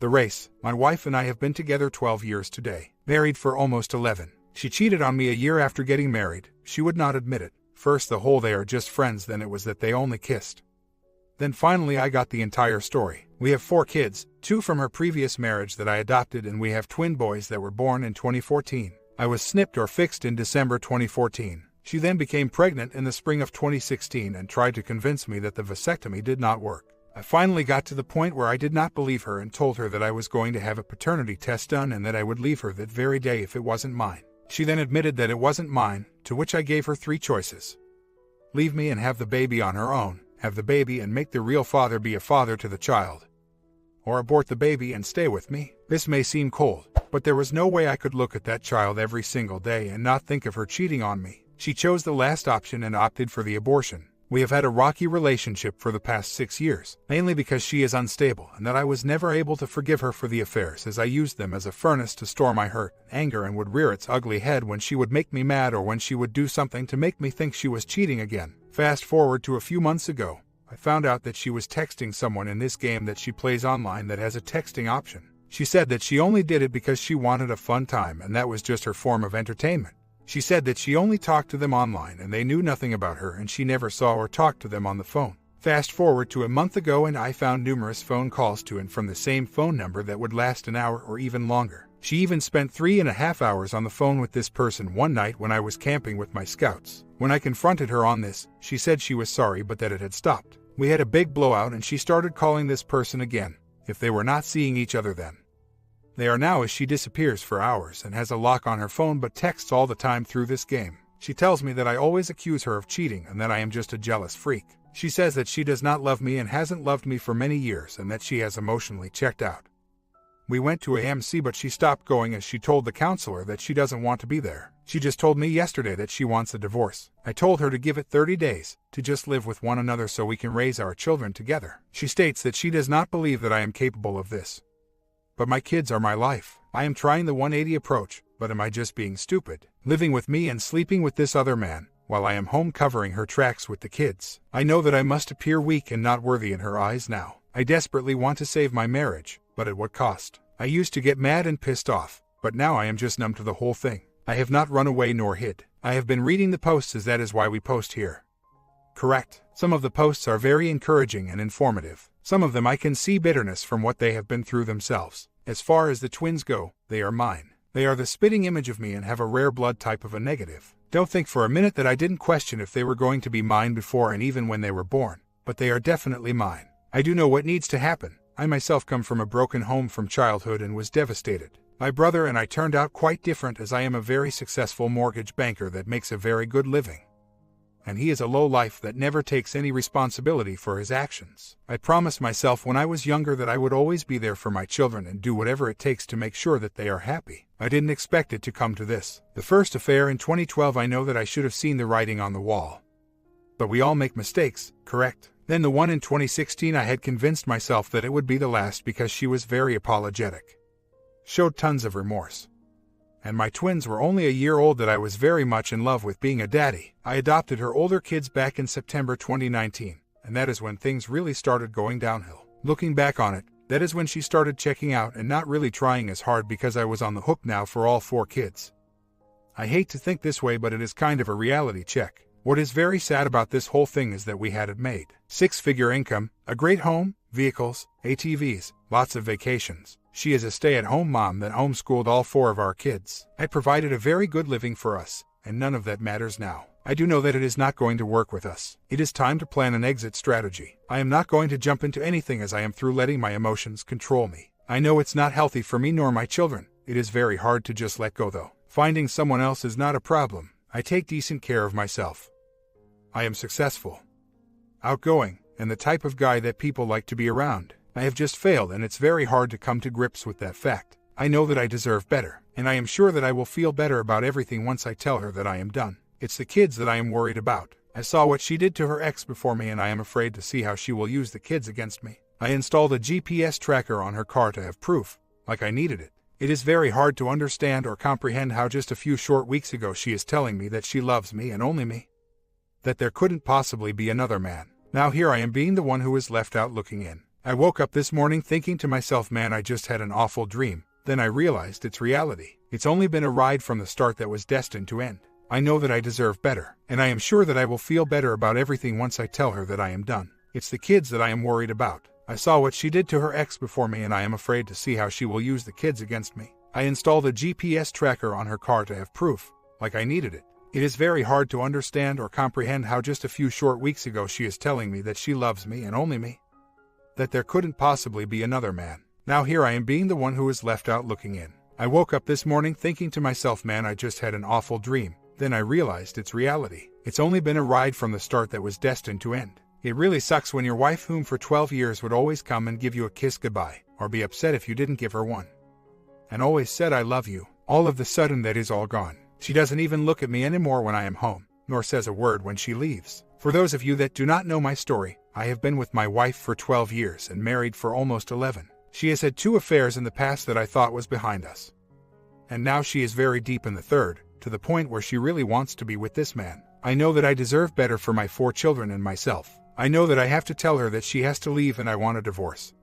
The race. My wife and I have been together 12 years today, married for almost 11. She cheated on me a year after getting married. She would not admit it. First the whole they are just friends, then it was that they only kissed. Then finally I got the entire story. We have 4 kids, 2 from her previous marriage that I adopted, and we have twin boys that were born in 2014. I was snipped or fixed in December 2014. She then became pregnant in the spring of 2016 and tried to convince me that the vasectomy did not work. I finally got to the point where I did not believe her and told her that I was going to have a paternity test done and that I would leave her that very day if it wasn't mine. She then admitted that it wasn't mine, to which I gave her 3 choices. Leave me and have the baby on her own, have the baby and make the real father be a father to the child, or abort the baby and stay with me. This may seem cold, but there was no way I could look at that child every single day and not think of her cheating on me. She chose the last option and opted for the abortion. We have had a rocky relationship for the past 6 years, mainly because she is unstable and that I was never able to forgive her for the affairs, as I used them as a furnace to store my hurt and anger and would rear its ugly head when she would make me mad or when she would do something to make me think she was cheating again. Fast forward to a few months ago, I found out that she was texting someone in this game that she plays online that has a texting option. She said that she only did it because she wanted a fun time and that was just her form of entertainment. She said that she only talked to them online and they knew nothing about her and she never saw or talked to them on the phone. Fast forward to a month ago and I found numerous phone calls to and from the same phone number that would last an hour or even longer. She even spent 3.5 hours on the phone with this person one night when I was camping with my scouts. When I confronted her on this, she said she was sorry but that it had stopped. We had a big blowout and she started calling this person again, if they were not seeing each other then. They are now, as she disappears for hours and has a lock on her phone but texts all the time through this game. She tells me that I always accuse her of cheating and that I am just a jealous freak. She says that she does not love me and hasn't loved me for many years and that she has emotionally checked out. We went to AMC but she stopped going as she told the counselor that she doesn't want to be there. She just told me yesterday that she wants a divorce. I told her to give it 30 days, to just live with one another so we can raise our children together. She states that she does not believe that I am capable of this. But my kids are my life. I am trying the 180 approach, but am I just being stupid? Living with me and sleeping with this other man, while I am home covering her tracks with the kids. I know that I must appear weak and not worthy in her eyes now. I desperately want to save my marriage, but at what cost? I used to get mad and pissed off, but now I am just numb to the whole thing. I have not run away nor hid. I have been reading the posts, as that is why we post here. Correct. Some of the posts are very encouraging and informative. Some of them I can see bitterness from what they have been through themselves. As far as the twins go, they are mine. They are the spitting image of me and have a rare blood type of a negative. Don't think for a minute that I didn't question if they were going to be mine before and even when they were born, but they are definitely mine. I do know what needs to happen. I myself come from a broken home from childhood and was devastated. My brother and I turned out quite different, as I am a very successful mortgage banker that makes a very good living. And he is a lowlife that never takes any responsibility for his actions. I promised myself when I was younger that I would always be there for my children and do whatever it takes to make sure that they are happy. I didn't expect it to come to this. The first affair in 2012, I know that I should have seen the writing on the wall. But we all make mistakes, correct? Then the one in 2016, I had convinced myself that it would be the last because she was very apologetic. Showed tons of remorse. And my twins were only a year old that I was very much in love with being a daddy. I adopted her older kids back in September 2019, and that is when things really started going downhill. Looking back on it, that is when she started checking out and not really trying as hard because I was on the hook now for all 4 kids. I hate to think this way, but it is kind of a reality check. What is very sad about this whole thing is that we had it made. 6-figure income, a great home, vehicles, ATVs, lots of vacations. She is a stay-at-home mom that homeschooled all 4 of our kids. I provided a very good living for us, and none of that matters now. I do know that it is not going to work with us. It is time to plan an exit strategy. I am not going to jump into anything as I am through letting my emotions control me. I know it's not healthy for me nor my children. It is very hard to just let go though. Finding someone else is not a problem. I take decent care of myself. I am successful, outgoing, and the type of guy that people like to be around. I have just failed, and it's very hard to come to grips with that fact. I know that I deserve better, and I am sure that I will feel better about everything once I tell her that I am done. It's the kids that I am worried about. I saw what she did to her ex before me, and I am afraid to see how she will use the kids against me. I installed a GPS tracker on her car to have proof, like I needed it. It is very hard to understand or comprehend how just a few short weeks ago she is telling me that she loves me and only me. That there couldn't possibly be another man. Now here I am being the one who is left out looking in. I woke up this morning thinking to myself, man, I just had an awful dream. Then I realized it's reality. It's only been a ride from the start that was destined to end. I know that I deserve better, and I am sure that I will feel better about everything once I tell her that I am done. It's the kids that I am worried about. I saw what she did to her ex before me, and I am afraid to see how she will use the kids against me. I installed a GPS tracker on her car to have proof, like I needed it. It is very hard to understand or comprehend how just a few short weeks ago she is telling me that she loves me and only me. That there couldn't possibly be another man. Now here I am being the one who is left out looking in. I woke up this morning thinking to myself, man, I just had an awful dream. Then I realized it's reality. It's only been a ride from the start that was destined to end. It really sucks when your wife, whom for 12 years would always come and give you a kiss goodbye, or be upset if you didn't give her one, and always said I love you, all of the sudden that is all gone. She doesn't even look at me anymore when I am home, nor says a word when she leaves. For those of you that do not know my story, I have been with my wife for 12 years and married for almost 11. She has had 2 affairs in the past that I thought was behind us. And now she is very deep in the third, to the point where she really wants to be with this man. I know that I deserve better for my 4 children and myself. I know that I have to tell her that she has to leave and I want a divorce.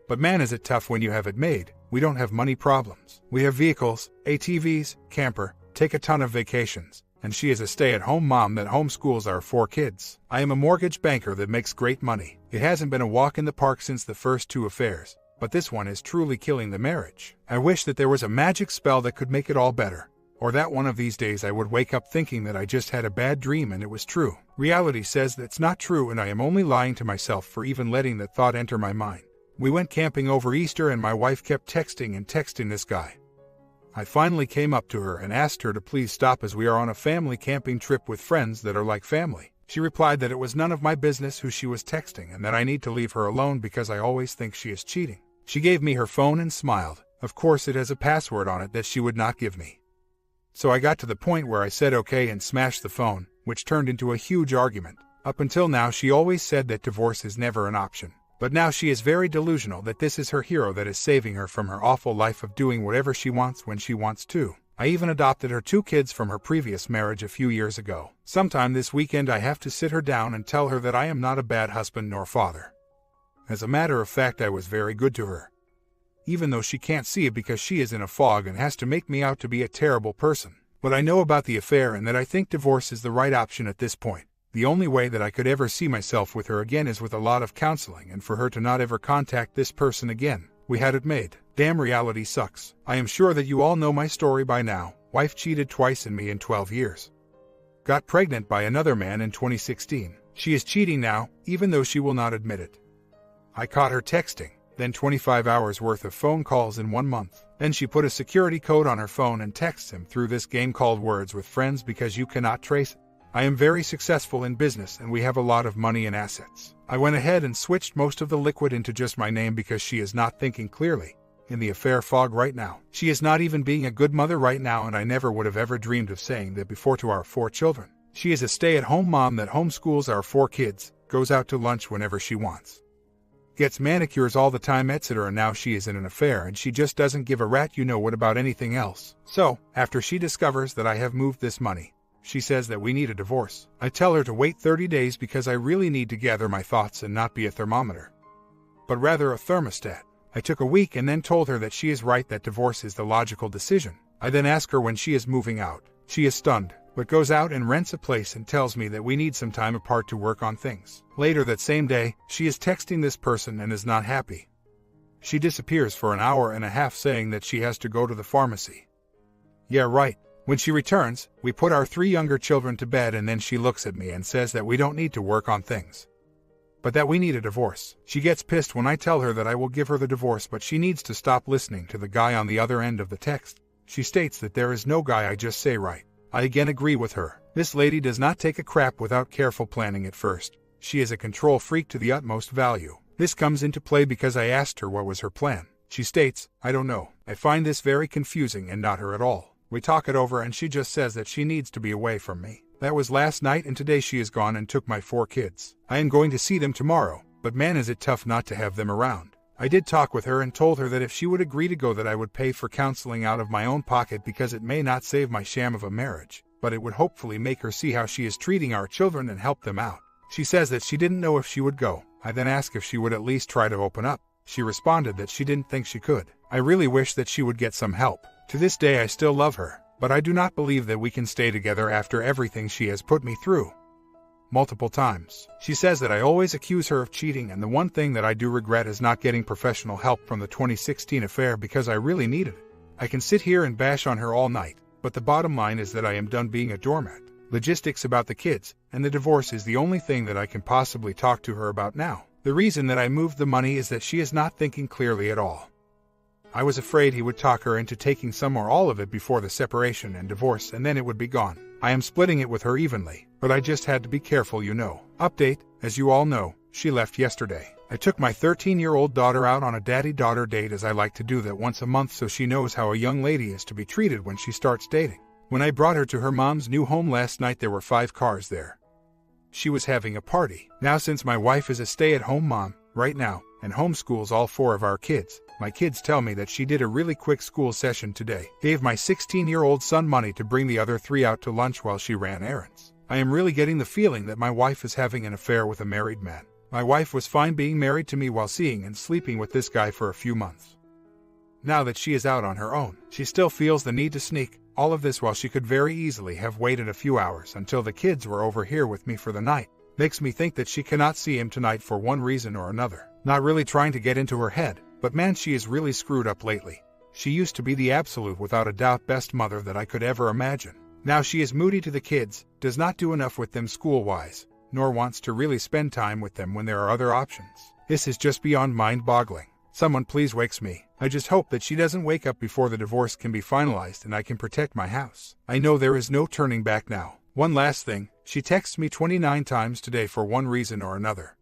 But man, is it tough when you have it made. We don't have money problems. We have vehicles, ATVs, camper, take a ton of vacations, and she is a stay-at-home mom that homeschools our 4 kids. I am a mortgage banker that makes great money. It hasn't been a walk in the park since the first 2 affairs, but this one is truly killing the marriage. I wish that there was a magic spell that could make it all better. Or that one of these days I would wake up thinking that I just had a bad dream and it was true. Reality says that's not true, and I am only lying to myself for even letting that thought enter my mind. We went camping over Easter and my wife kept texting and texting this guy. I finally came up to her and asked her to please stop as we are on a family camping trip with friends that are like family. She replied that it was none of my business who she was texting and that I need to leave her alone because I always think she is cheating. She gave me her phone and smiled. Of course it has a password on it that she would not give me. So I got to the point where I said okay and smashed the phone, which turned into a huge argument. Up until now she always said that divorce is never an option. But now she is very delusional that this is her hero that is saving her from her awful life of doing whatever she wants when she wants to. I even adopted her 2 kids from her previous marriage a few years ago. Sometime this weekend I have to sit her down and tell her that I am not a bad husband nor father. As a matter of fact, I was very good to her. Even though she can't see it because she is in a fog and has to make me out to be a terrible person. But I know about the affair and that I think divorce is the right option at this point. The only way that I could ever see myself with her again is with a lot of counseling and for her to not ever contact this person again. We had it made. Damn, reality sucks. I am sure that you all know my story by now. Wife cheated twice in me in 12 years. Got pregnant by another man in 2016. She is cheating now, even though she will not admit it. I caught her texting. Then 25 hours worth of phone calls in 1 month. Then she put a security code on her phone and texts him through this game called Words with Friends because you cannot trace it. I am very successful in business and we have a lot of money and assets. I went ahead and switched most of the liquid into just my name because she is not thinking clearly. In the affair fog right now. She is not even being a good mother right now, and I never would have ever dreamed of saying that before to our 4 children. She is a stay-at-home mom that homeschools our 4 kids, goes out to lunch whenever she wants. Gets manicures all the time, etc. And now she is in an affair and she just doesn't give a rat you know what about anything else. So, after she discovers that I have moved this money, she says that we need a divorce. I tell her to wait 30 days because I really need to gather my thoughts and not be a thermometer, but rather a thermostat. I took a week and then told her that she is right, that divorce is the logical decision. I then ask her when she is moving out. She is stunned, but goes out and rents a place and tells me that we need some time apart to work on things. Later that same day, she is texting this person and is not happy. She disappears for an hour and a half saying that she has to go to the pharmacy. Yeah, right. When she returns, we put our 3 younger children to bed and then she looks at me and says that we don't need to work on things, but that we need a divorce. She gets pissed when I tell her that I will give her the divorce, but she needs to stop listening to the guy on the other end of the text. She states that there is no guy, I just say right. I again agree with her. This lady does not take a crap without careful planning at first. She is a control freak to the utmost value. This comes into play because I asked her what was her plan. She states, I don't know. I find this very confusing and not her at all. We talk it over and she just says that she needs to be away from me. That was last night and today she is gone and took my 4 kids. I am going to see them tomorrow, but man is it tough not to have them around. I did talk with her and told her that if she would agree to go that I would pay for counseling out of my own pocket because it may not save my sham of a marriage, but it would hopefully make her see how she is treating our children and help them out. She says that she didn't know if she would go, I then asked if she would at least try to open up. She responded that she didn't think she could. I really wish that she would get some help. To this day I still love her, but I do not believe that we can stay together after everything she has put me through. Multiple times. She says that I always accuse her of cheating, and the one thing that I do regret is not getting professional help from the 2016 affair because I really needed it. I can sit here and bash on her all night, but the bottom line is that I am done being a doormat. Logistics about the kids and the divorce is the only thing that I can possibly talk to her about now. The reason that I moved the money is that she is not thinking clearly at all. I was afraid he would talk her into taking some or all of it before the separation and divorce, and then it would be gone. I am splitting it with her evenly, but I just had to be careful, you know. Update, as you all know, she left yesterday. I took my 13-year-old daughter out on a daddy-daughter date, as I like to do that once a month, so she knows how a young lady is to be treated when she starts dating. When I brought her to her mom's new home last night, there were 5 cars there. She was having a party. Now, since my wife is a stay-at-home mom right now and homeschools all 4 of our kids, my kids tell me that she did a really quick school session today. Gave my 16-year-old son money to bring the other 3 out to lunch while she ran errands. I am really getting the feeling that my wife is having an affair with a married man. My wife was fine being married to me while seeing and sleeping with this guy for a few months. Now that she is out on her own, she still feels the need to sneak. All of this while she could very easily have waited a few hours until the kids were over here with me for the night. Makes me think that she cannot see him tonight for one reason or another. Not really trying to get into her head, but man, she is really screwed up lately. She used to be the absolute, without a doubt, best mother that I could ever imagine. Now she is moody to the kids, does not do enough with them school-wise, nor wants to really spend time with them when there are other options. This is just beyond mind-boggling. Someone please wakes me. I just hope that she doesn't wake up before the divorce can be finalized and I can protect my house. I know there is no turning back now. One last thing, she texts me 29 times today for one reason or another.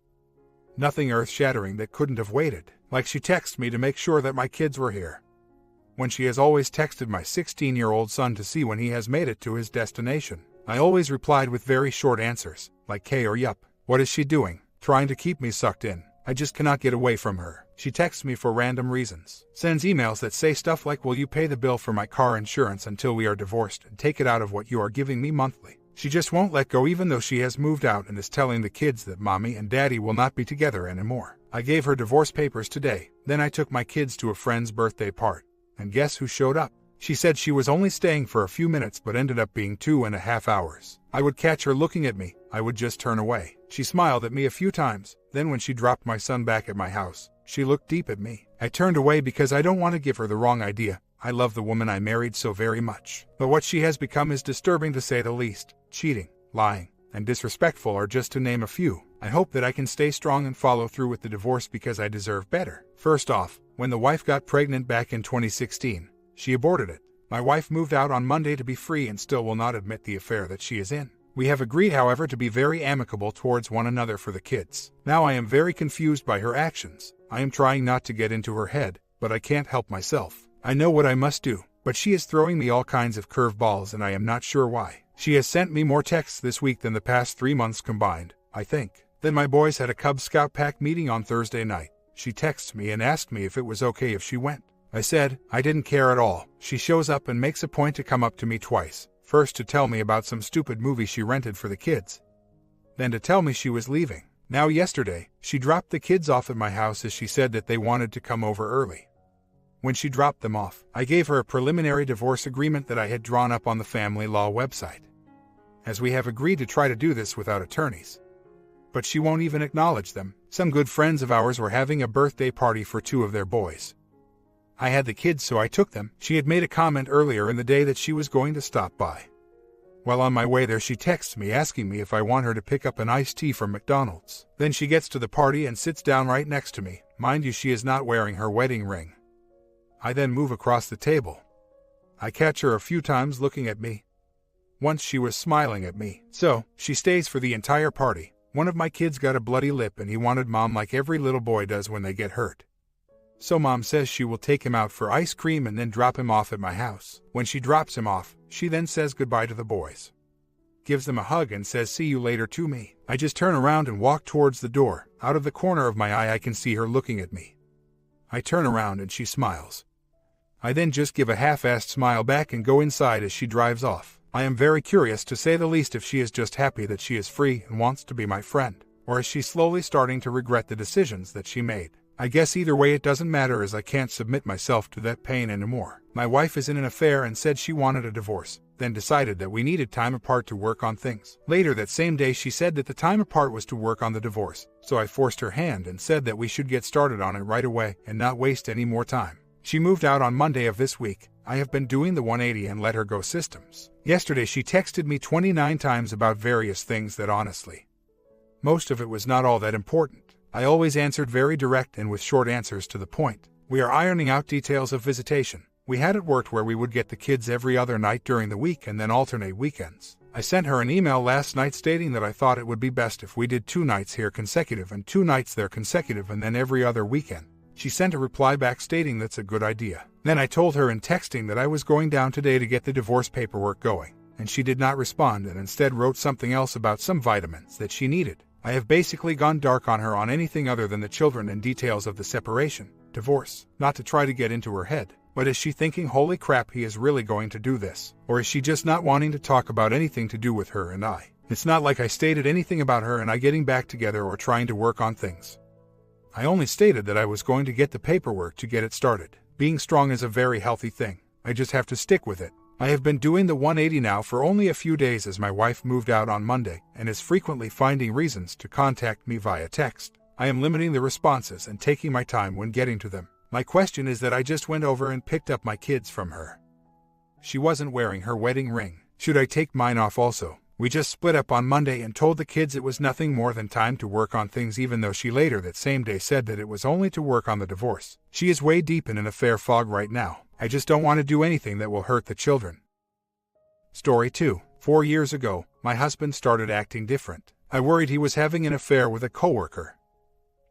Nothing earth-shattering that couldn't have waited. Like she texted me to make sure that my kids were here, when she has always texted my 16-year-old son to see when he has made it to his destination. I always replied with very short answers, like K or yup. What is she doing? Trying to keep me sucked in. I just cannot get away from her. She texts me for random reasons. Sends emails that say stuff like, will you pay the bill for my car insurance until we are divorced and take it out of what you are giving me monthly? She just won't let go, even though she has moved out and is telling the kids that mommy and daddy will not be together anymore. I gave her divorce papers today. Then I took my kids to a friend's birthday party. And guess who showed up? She said she was only staying for a few minutes but ended up being 2.5 hours. I would catch her looking at me. I would just turn away. She smiled at me a few times. Then when she dropped my son back at my house, she looked deep at me. I turned away because I don't want to give her the wrong idea. I love the woman I married so very much. But what she has become is disturbing, to say the least. Cheating, lying, and disrespectful are just to name a few. I hope that I can stay strong and follow through with the divorce because I deserve better. First off, when the wife got pregnant back in 2016, she aborted it. My wife moved out on Monday to be free and still will not admit the affair that she is in. We have agreed, however, to be very amicable towards one another for the kids. Now I am very confused by her actions. I am trying not to get into her head, but I can't help myself. I know what I must do, but she is throwing me all kinds of curveballs and I am not sure why. She has sent me more texts this week than the past 3 months combined, I think. Then my boys had a Cub Scout pack meeting on Thursday night. She texts me and asked me if it was okay if she went. I said I didn't care at all. She shows up and makes a point to come up to me twice. First to tell me about some stupid movie she rented for the kids, then to tell me she was leaving. Now yesterday, she dropped the kids off at my house as she said that they wanted to come over early. When she dropped them off, I gave her a preliminary divorce agreement that I had drawn up on the family law website, as we have agreed to try to do this without attorneys. But she won't even acknowledge them. Some good friends of ours were having a birthday party for 2 of their boys. I had the kids, so I took them. She had made a comment earlier in the day that she was going to stop by. While on my way there, she texts me asking me if I want her to pick up an iced tea from McDonald's. Then she gets to the party and sits down right next to me. Mind you, she is not wearing her wedding ring. I then move across the table. I catch her a few times looking at me. Once she was smiling at me. So, she stays for the entire party. One of my kids got a bloody lip and he wanted mom like every little boy does when they get hurt. So mom says she will take him out for ice cream and then drop him off at my house. When she drops him off, she then says goodbye to the boys, gives them a hug and says see you later to me. I just turn around and walk towards the door. Out of the corner of my eye I can see her looking at me. I turn around and she smiles. I then just give a half-assed smile back and go inside as she drives off. I am very curious, to say the least, if she is just happy that she is free and wants to be my friend. or is she slowly starting to regret the decisions that she made? I guess either way it doesn't matter, as I can't submit myself to that pain anymore. My wife is in an affair and said she wanted a divorce, then decided that we needed time apart to work on things. Later that same day she said that the time apart was to work on the divorce, so I forced her hand and said that we should get started on it right away and not waste any more time. She moved out on Monday of this week. I have been doing the 180 and let her go systems. Yesterday she texted me 29 times about various things that honestly, most of it was not all that important. I always answered very direct and with short answers to the point. We are ironing out details of visitation. We had it worked where we would get the kids every other night during the week and then alternate weekends. I sent her an email last night stating that I thought it would be best if we did 2 nights here consecutive and 2 nights there consecutive and then every other weekend. She sent a reply back stating that's a good idea. Then I told her in texting that I was going down today to get the divorce paperwork going, and she did not respond and instead wrote something else about some vitamins that she needed. I have basically gone dark on her on anything other than the children and details of the separation, divorce, not to try to get into her head. But is she thinking, holy crap, he is really going to do this? Or is she just not wanting to talk about anything to do with her and I? It's not like I stated anything about her and I getting back together or trying to work on things. I only stated that I was going to get the paperwork to get it started. Being strong is a very healthy thing. I just have to stick with it. I have been doing the 180 now for only a few days as my wife moved out on Monday and is frequently finding reasons to contact me via text. I am limiting the responses and taking my time when getting to them. My question is that I just went over and picked up my kids from her. She wasn't wearing her wedding ring. Should I take mine off also? We just split up on Monday and told the kids it was nothing more than time to work on things, even though she later that same day said that it was only to work on the divorce. She is way deep in an affair fog right now. I just don't want to do anything that will hurt the children. Story 2. 4 years ago, my husband started acting different. I worried he was having an affair with a coworker,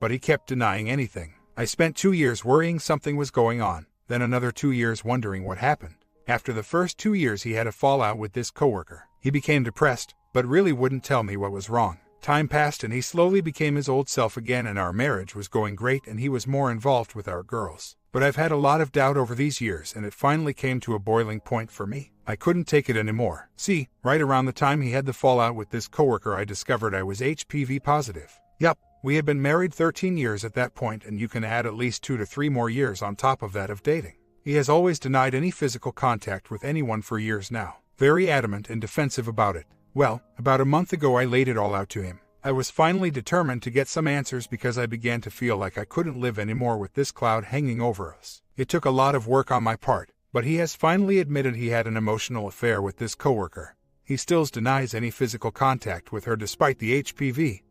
but he kept denying anything. I spent 2 years worrying something was going on, then another 2 years wondering what happened. After the first 2 years he had a fallout with this coworker. He became depressed, but really wouldn't tell me what was wrong. Time passed and he slowly became his old self again, and our marriage was going great and he was more involved with our girls. But I've had a lot of doubt over these years and it finally came to a boiling point for me. I couldn't take it anymore. See, right around the time he had the fallout with this coworker I discovered I was HPV positive. Yup, we had been married 13 years at that point, and you can add at least 2 to 3 more years on top of that of dating. He has always denied any physical contact with anyone for years now. Very adamant and defensive about it. Well, about a month ago I laid it all out to him. I was finally determined to get some answers because I began to feel like I couldn't live anymore with this cloud hanging over us. It took a lot of work on my part, but he has finally admitted he had an emotional affair with this coworker. He still denies any physical contact with her despite the HPV,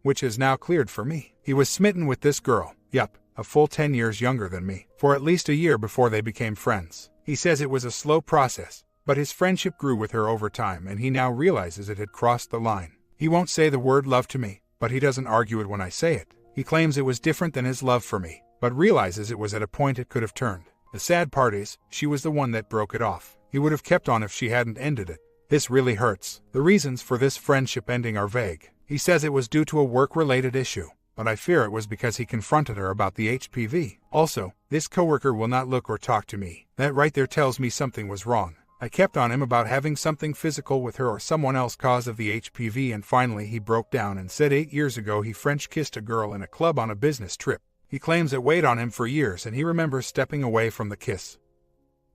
which is now cleared for me. He was smitten with this girl, yup, a full 10 years younger than me, for at least a year before they became friends. He says it was a slow process, but his friendship grew with her over time and he now realizes it had crossed the line. He won't say the word love to me, but he doesn't argue it when I say it. He claims it was different than his love for me, but realizes it was at a point it could have turned. The sad part is, she was the one that broke it off. He would have kept on if she hadn't ended it. This really hurts. The reasons for this friendship ending are vague. He says it was due to a work-related issue, but I fear it was because he confronted her about the HPV. Also, this coworker will not look or talk to me. That right there tells me something was wrong. I kept on him about having something physical with her or someone else cause of the HPV, and finally he broke down and said 8 years ago he French kissed a girl in a club on a business trip. He claims it weighed on him for years and he remembers stepping away from the kiss,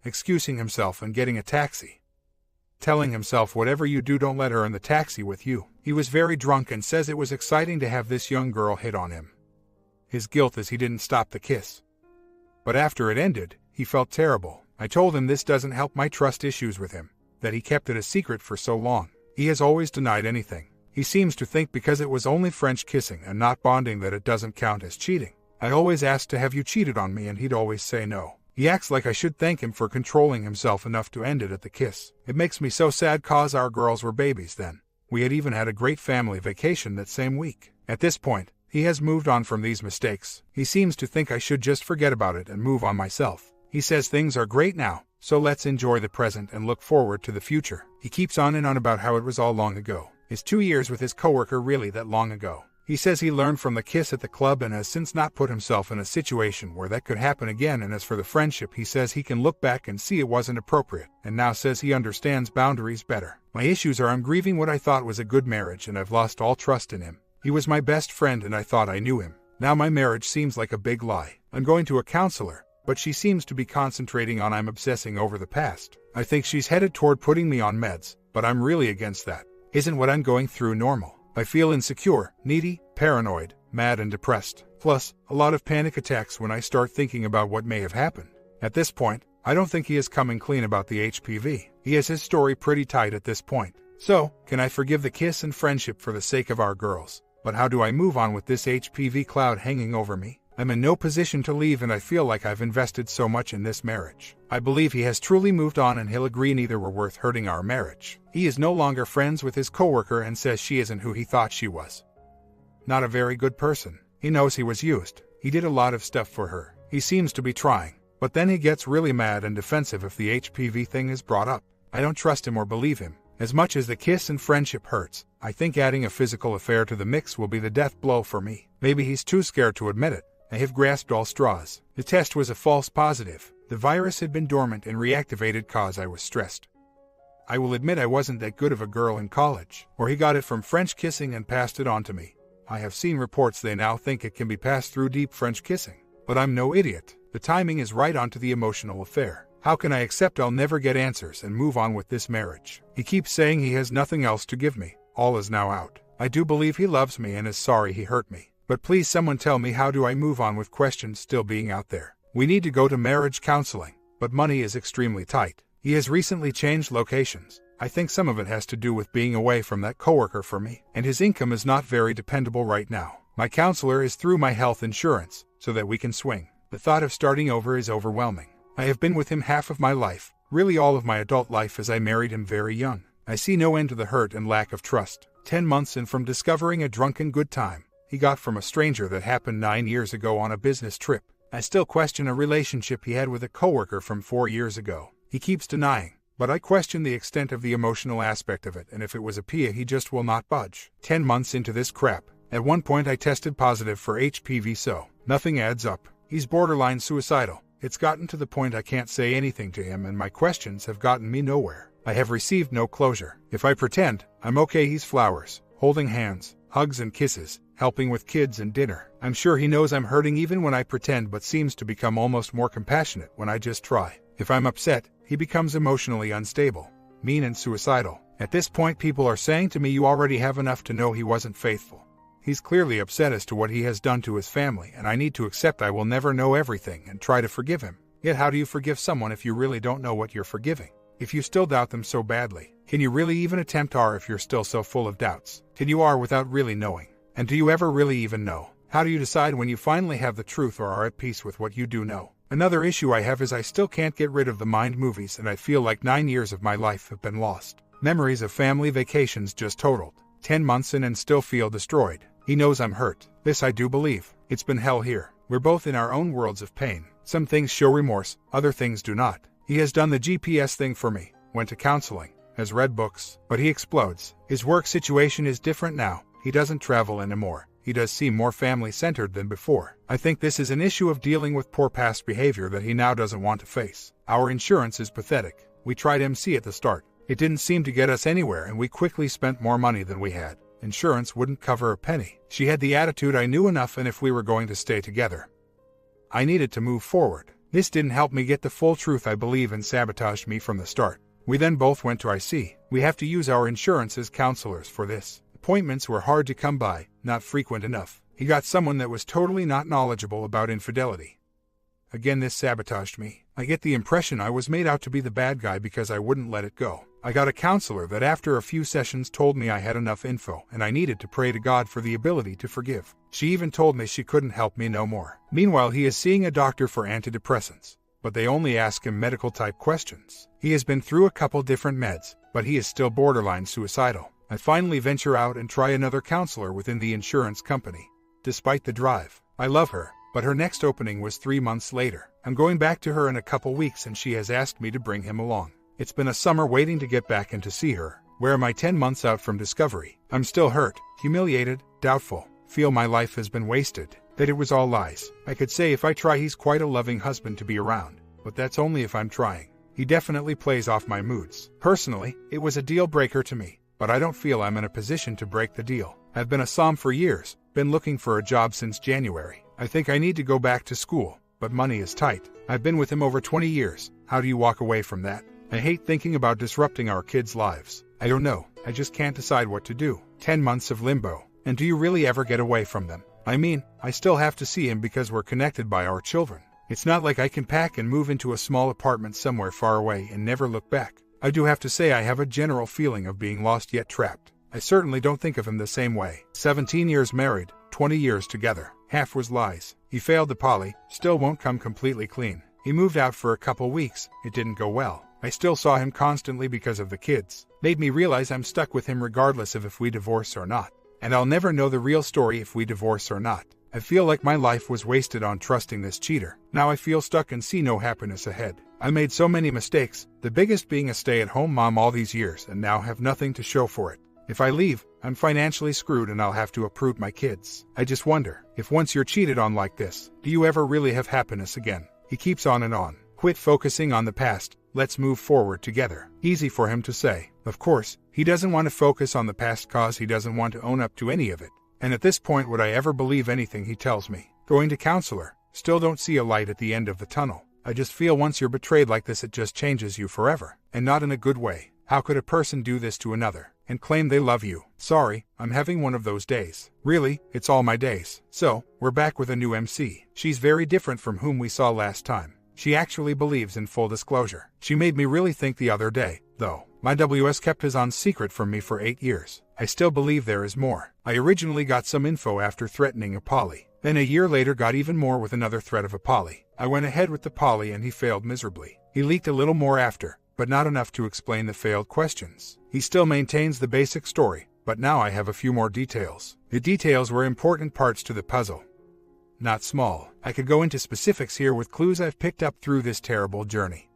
excusing himself and getting a taxi, telling himself whatever you do don't let her in the taxi with you. He was very drunk and says it was exciting to have this young girl hit on him. His guilt is he didn't stop the kiss, but after it ended, he felt terrible. I told him this doesn't help my trust issues with him, that he kept it a secret for so long. He has always denied anything. He seems to think because it was only French kissing and not bonding that it doesn't count as cheating. I always asked to have you cheated on me and he'd always say no. He acts like I should thank him for controlling himself enough to end it at the kiss. It makes me so sad cause our girls were babies then. We had even had a great family vacation that same week. At this point, he has moved on from these mistakes. He seems to think I should just forget about it and move on myself. He says things are great now, so let's enjoy the present and look forward to the future. He keeps on and on about how it was all long ago. Is 2 years with his coworker really that long ago? He says he learned from the kiss at the club and has since not put himself in a situation where that could happen again, and as for the friendship, he says he can look back and see it wasn't appropriate, and now says he understands boundaries better. My issues are I'm grieving what I thought was a good marriage and I've lost all trust in him. He was my best friend and I thought I knew him. Now my marriage seems like a big lie. I'm going to a counselor, but she seems to be concentrating on I'm obsessing over the past. I think she's headed toward putting me on meds, but I'm really against that. Isn't what I'm going through normal? I feel insecure, needy, paranoid, mad and depressed. Plus, a lot of panic attacks when I start thinking about what may have happened. At this point, I don't think he is coming clean about the HPV. He has his story pretty tight at this point. So, can I forgive the kiss and friendship for the sake of our girls? But how do I move on with this HPV cloud hanging over me? I'm in no position to leave and I feel like I've invested so much in this marriage. I believe he has truly moved on and he'll agree neither were worth hurting our marriage. He is no longer friends with his coworker and says she isn't who he thought she was. Not a very good person. He knows he was used. He did a lot of stuff for her. He seems to be trying. But then he gets really mad and defensive if the HPV thing is brought up. I don't trust him or believe him. As much as the kiss and friendship hurts, I think adding a physical affair to the mix will be the death blow for me. Maybe he's too scared to admit it. I have grasped all straws. The test was a false positive. The virus had been dormant and reactivated cause I was stressed. I will admit I wasn't that good of a girl in college, or he got it from French kissing and passed it on to me. I have seen reports they now think it can be passed through deep French kissing. But I'm no idiot. The timing is right onto the emotional affair. How can I accept I'll never get answers and move on with this marriage? He keeps saying he has nothing else to give me. All is now out. I do believe he loves me and is sorry he hurt me. But please someone tell me how do I move on with questions still being out there. We need to go to marriage counseling, but money is extremely tight. He has recently changed locations. I think some of it has to do with being away from that coworker for me, and his income is not very dependable right now. My counselor is through my health insurance, so that we can swing. The thought of starting over is overwhelming. I have been with him half of my life, really all of my adult life as I married him very young. I see no end to the hurt and lack of trust. 10 months in from discovering a drunken good time he got from a stranger that happened 9 years ago on a business trip. I still question a relationship he had with a coworker from 4 years ago. He keeps denying, but I question the extent of the emotional aspect of it and if it was a PIA he just will not budge. 10 months into this crap. At one point I tested positive for HPV so nothing adds up. He's borderline suicidal. It's gotten to the point I can't say anything to him and my questions have gotten me nowhere. I have received no closure. If I pretend I'm okay he's flowers, holding hands, hugs and kisses, helping with kids and dinner. I'm sure he knows I'm hurting even when I pretend but seems to become almost more compassionate when I just try. If I'm upset, he becomes emotionally unstable, mean and suicidal. At this point people are saying to me you already have enough to know he wasn't faithful. He's clearly upset as to what he has done to his family and I need to accept I will never know everything and try to forgive him. Yet how do you forgive someone if you really don't know what you're forgiving? If you still doubt them so badly, can you really even attempt R if you're still so full of doubts? Can you R without really knowing? And do you ever really even know? How do you decide when you finally have the truth or are at peace with what you do know? Another issue I have is I still can't get rid of the mind movies and I feel like 9 years of my life have been lost. Memories of family vacations just totaled. 10 months in and still feel destroyed. He knows I'm hurt. This I do believe. It's been hell here. We're both in our own worlds of pain. Some things show remorse, other things do not. He has done the GPS thing for me, went to counseling, has read books, but he explodes. His work situation is different now. He doesn't travel anymore. He does seem more family-centered than before. I think this is an issue of dealing with poor past behavior that he now doesn't want to face. Our insurance is pathetic. We tried MC at the start. It didn't seem to get us anywhere and we quickly spent more money than we had. Insurance wouldn't cover a penny. She had the attitude I knew enough and if we were going to stay together, I needed to move forward. This didn't help me get the full truth I believe and sabotaged me from the start. We then both went to IC. We have to use our insurance as counselors for this. Appointments were hard to come by, not frequent enough. He got someone that was totally not knowledgeable about infidelity. Again this sabotaged me. I get the impression I was made out to be the bad guy because I wouldn't let it go. I got a counselor that after a few sessions told me I had enough info and I needed to pray to God for the ability to forgive. She even told me she couldn't help me no more. Meanwhile he is seeing a doctor for antidepressants, but they only ask him medical type questions. He has been through a couple different meds, but he is still borderline suicidal. I finally venture out and try another counselor within the insurance company. Despite the drive, I love her, but her next opening was 3 months later. I'm going back to her in a couple weeks and she has asked me to bring him along. It's been a summer waiting to get back and to see her. Where am I 10 months out from discovery? I'm still hurt, humiliated, doubtful, feel my life has been wasted, that it was all lies. I could say if I try he's quite a loving husband to be around, but that's only if I'm trying. He definitely plays off my moods. Personally, it was a deal breaker to me, but I don't feel I'm in a position to break the deal. I've been a somm for years, been looking for a job since January. I think I need to go back to school, but money is tight. I've been with him over 20 years. How do you walk away from that? I hate thinking about disrupting our kids' lives. I don't know, I just can't decide what to do. 10 months of limbo. And do you really ever get away from them? I mean, I still have to see him because we're connected by our children. It's not like I can pack and move into a small apartment somewhere far away and never look back. I do have to say I have a general feeling of being lost yet trapped. I certainly don't think of him the same way. 17 years married, 20 years together. Half was lies. He failed the poly, still won't come completely clean. He moved out for a couple weeks, it didn't go well. I still saw him constantly because of the kids. Made me realize I'm stuck with him regardless of if we divorce or not. And I'll never know the real story if we divorce or not. I feel like my life was wasted on trusting this cheater. Now I feel stuck and see no happiness ahead. I made so many mistakes, the biggest being a stay-at-home mom all these years, and now have nothing to show for it. If I leave, I'm financially screwed and I'll have to uproot my kids. I just wonder, if once you're cheated on like this, do you ever really have happiness again? He keeps on and on. Quit focusing on the past, let's move forward together. Easy for him to say. Of course, he doesn't want to focus on the past cause he doesn't want to own up to any of it. And at this point would I ever believe anything he tells me? Going to counselor, still don't see a light at the end of the tunnel. I just feel once you're betrayed like this it just changes you forever, and not in a good way. How could a person do this to another, and claim they love you? Sorry, I'm having one of those days. Really, it's all my days. So, we're back with a new MC. She's very different from whom we saw last time. She actually believes in full disclosure. She made me really think the other day, though. My WS kept his on secret from me for 8 years. I still believe there is more. I originally got some info after threatening a poly. Then a year later got even more with another threat of a poly. I went ahead with the poly and he failed miserably. He leaked a little more after, but not enough to explain the failed questions. He still maintains the basic story, but now I have a few more details. The details were important parts to the puzzle. Not small. I could go into specifics here with clues I've picked up through this terrible journey.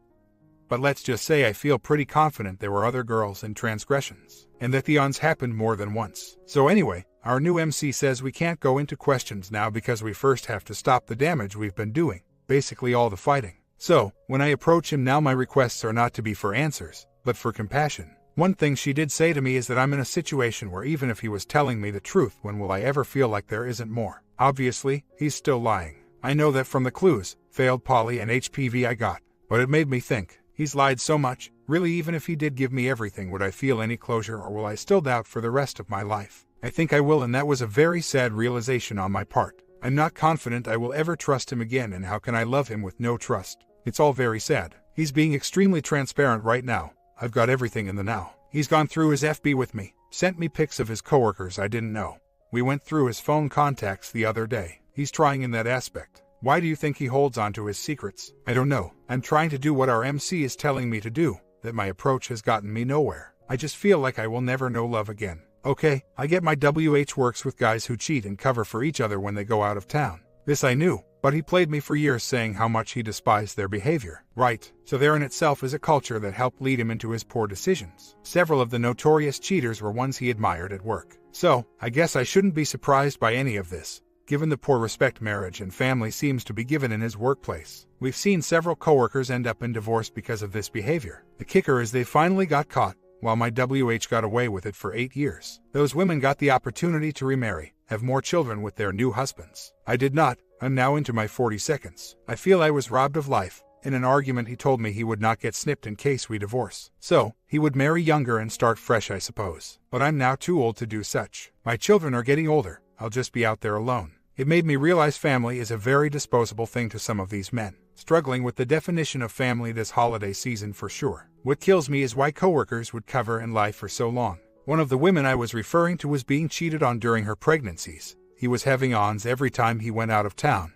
But let's just say I feel pretty confident there were other girls and transgressions, and that the ons happened more than once. So anyway, our new MC says we can't go into questions now because we first have to stop the damage we've been doing, basically all the fighting. So, when I approach him now my requests are not to be for answers, but for compassion. One thing she did say to me is that I'm in a situation where even if he was telling me the truth, when will I ever feel like there isn't more? Obviously, he's still lying. I know that from the clues, failed poly and HPV I got, but it made me think. He's lied so much, really even if he did give me everything would I feel any closure or will I still doubt for the rest of my life? I think I will, and that was a very sad realization on my part. I'm not confident I will ever trust him again, and how can I love him with no trust? It's all very sad. He's being extremely transparent right now. I've got everything in the now. He's gone through his FB with me, sent me pics of his coworkers I didn't know. We went through his phone contacts the other day. He's trying in that aspect. Why do you think he holds on to his secrets? I don't know. I'm trying to do what our MC is telling me to do, that my approach has gotten me nowhere. I just feel like I will never know love again. Okay, I get my WH works with guys who cheat and cover for each other when they go out of town. This I knew, but he played me for years saying how much he despised their behavior. Right, so there in itself is a culture that helped lead him into his poor decisions. Several of the notorious cheaters were ones he admired at work. So, I guess I shouldn't be surprised by any of this, given the poor respect marriage and family seems to be given in his workplace. We've seen several coworkers end up in divorce because of this behavior. The kicker is they finally got caught, while my WH got away with it for 8 years. Those women got the opportunity to remarry, have more children with their new husbands. I did not. I'm now into my 40 seconds. I feel I was robbed of life. In an argument he told me he would not get snipped in case we divorce. So, he would marry younger and start fresh I suppose. But I'm now too old to do such. My children are getting older. I'll just be out there alone. It made me realize family is a very disposable thing to some of these men. Struggling with the definition of family this holiday season for sure. What kills me is why coworkers would cover and lie for so long. One of the women I was referring to was being cheated on during her pregnancies. He was having ons every time he went out of town.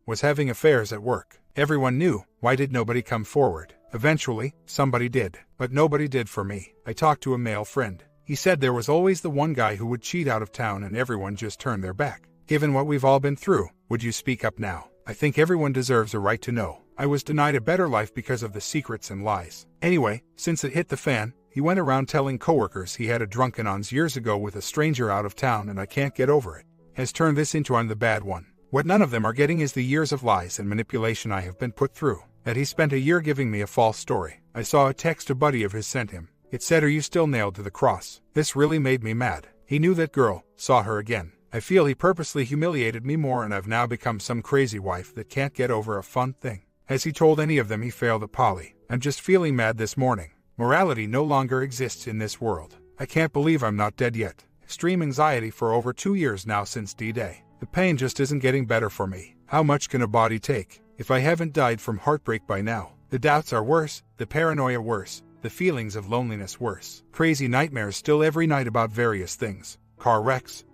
Was having affairs at work. Everyone knew. Why did nobody come forward? Eventually, somebody did. But nobody did for me. I talked to a male friend. He said there was always the one guy who would cheat out of town and everyone just turned their back. Given what we've all been through, would you speak up now? I think everyone deserves a right to know. I was denied a better life because of the secrets and lies. Anyway, since it hit the fan, he went around telling coworkers he had a drunken ons years ago with a stranger out of town and I can't get over it. Has turned this into I'm the bad one. What none of them are getting is the years of lies and manipulation I have been put through. That he spent a year giving me a false story. I saw a text a buddy of his sent him. It said, "Are you still nailed to the cross?" This really made me mad. He knew that girl, saw her again. I feel he purposely humiliated me more, and I've now become some crazy wife that can't get over a fun thing. Has he told any of them he failed at Polly? I'm just feeling mad this morning. Morality no longer exists in this world. I can't believe I'm not dead yet. Extreme anxiety for over 2 years now since D-Day. The pain just isn't getting better for me. How much can a body take? If I haven't died from heartbreak by now. The doubts are worse, the paranoia worse, the feelings of loneliness worse. Crazy nightmares still every night about various things. Car wrecks.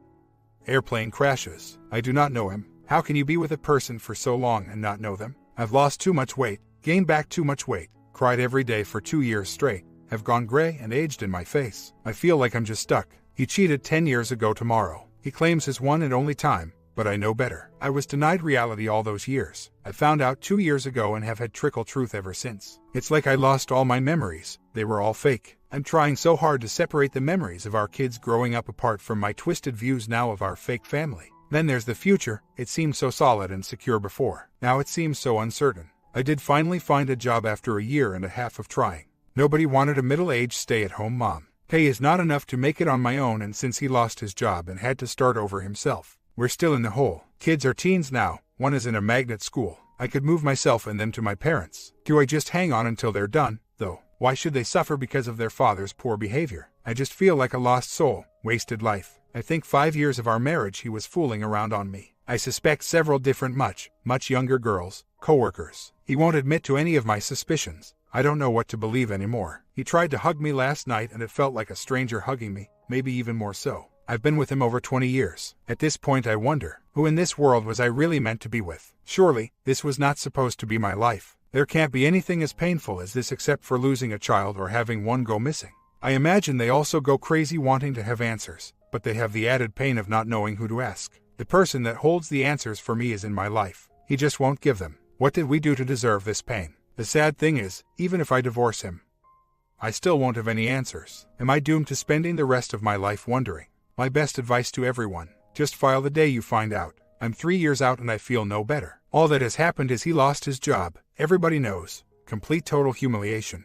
Airplane crashes. I do not know him. How can you be with a person for so long and not know them? I've lost too much weight, gained back too much weight, cried every day for 2 years straight, have gone gray and aged in my face. I feel like I'm just stuck. He cheated 10 years ago tomorrow. He claims his one and only time, but I know better. I was denied reality all those years. I found out 2 years ago and have had trickle truth ever since. It's like I lost all my memories. They were all fake. I'm trying so hard to separate the memories of our kids growing up apart from my twisted views now of our fake family. Then there's the future. It seemed so solid and secure before. Now it seems so uncertain. I did finally find a job after 1.5 years of trying. Nobody wanted a middle-aged stay-at-home mom. Pay is not enough to make it on my own, and since he lost his job and had to start over himself, we're still in the hole. Kids are teens now. One is in a magnet school. I could move myself and them to my parents. Do I just hang on until they're done, though? Why should they suffer because of their father's poor behavior? I just feel like a lost soul, wasted life. I think 5 years of our marriage he was fooling around on me. I suspect several different much younger girls, co-workers. He won't admit to any of my suspicions. I don't know what to believe anymore. He tried to hug me last night and it felt like a stranger hugging me, maybe even more so. I've been with him over 20 years. At this point I wonder, who in this world was I really meant to be with? Surely, this was not supposed to be my life. There can't be anything as painful as this except for losing a child or having one go missing. I imagine they also go crazy wanting to have answers, but they have the added pain of not knowing who to ask. The person that holds the answers for me is in my life. He just won't give them. What did we do to deserve this pain? The sad thing is, even if I divorce him, I still won't have any answers. Am I doomed to spending the rest of my life wondering? My best advice to everyone, just file the day you find out. I'm 3 years out and I feel no better. All that has happened is he lost his job. Everybody knows. Complete total humiliation.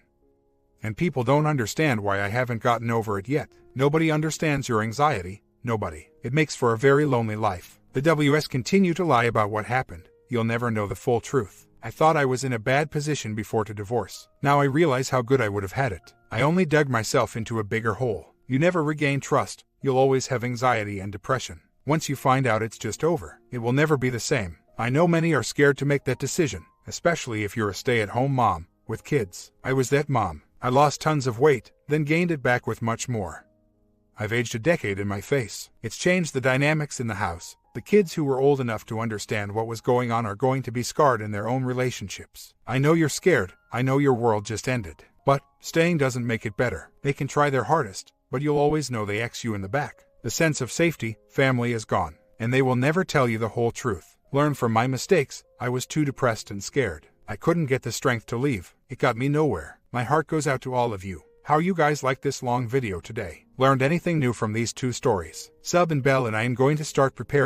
And people don't understand why I haven't gotten over it yet. Nobody understands your anxiety. Nobody. It makes for a very lonely life. The WS continue to lie about what happened. You'll never know the full truth. I thought I was in a bad position before to divorce. Now I realize how good I would have had it. I only dug myself into a bigger hole. You never regain trust. You'll always have anxiety and depression. Once you find out it's just over, it will never be the same. I know many are scared to make that decision, especially if you're a stay-at-home mom with kids. I was that mom. I lost tons of weight, then gained it back with much more. I've aged a decade in my face. It's changed the dynamics in the house. The kids who were old enough to understand what was going on are going to be scarred in their own relationships. I know you're scared. I know your world just ended. But staying doesn't make it better. They can try their hardest, but you'll always know they X you in the back. The sense of safety, family is gone, and they will never tell you the whole truth. Learn from my mistakes. I was too depressed and scared. I couldn't get the strength to leave. It got me nowhere. My heart goes out to all of you. How you guys like this long video today? Learned anything new from these 2 stories? Sub and bell, and I am going to start preparing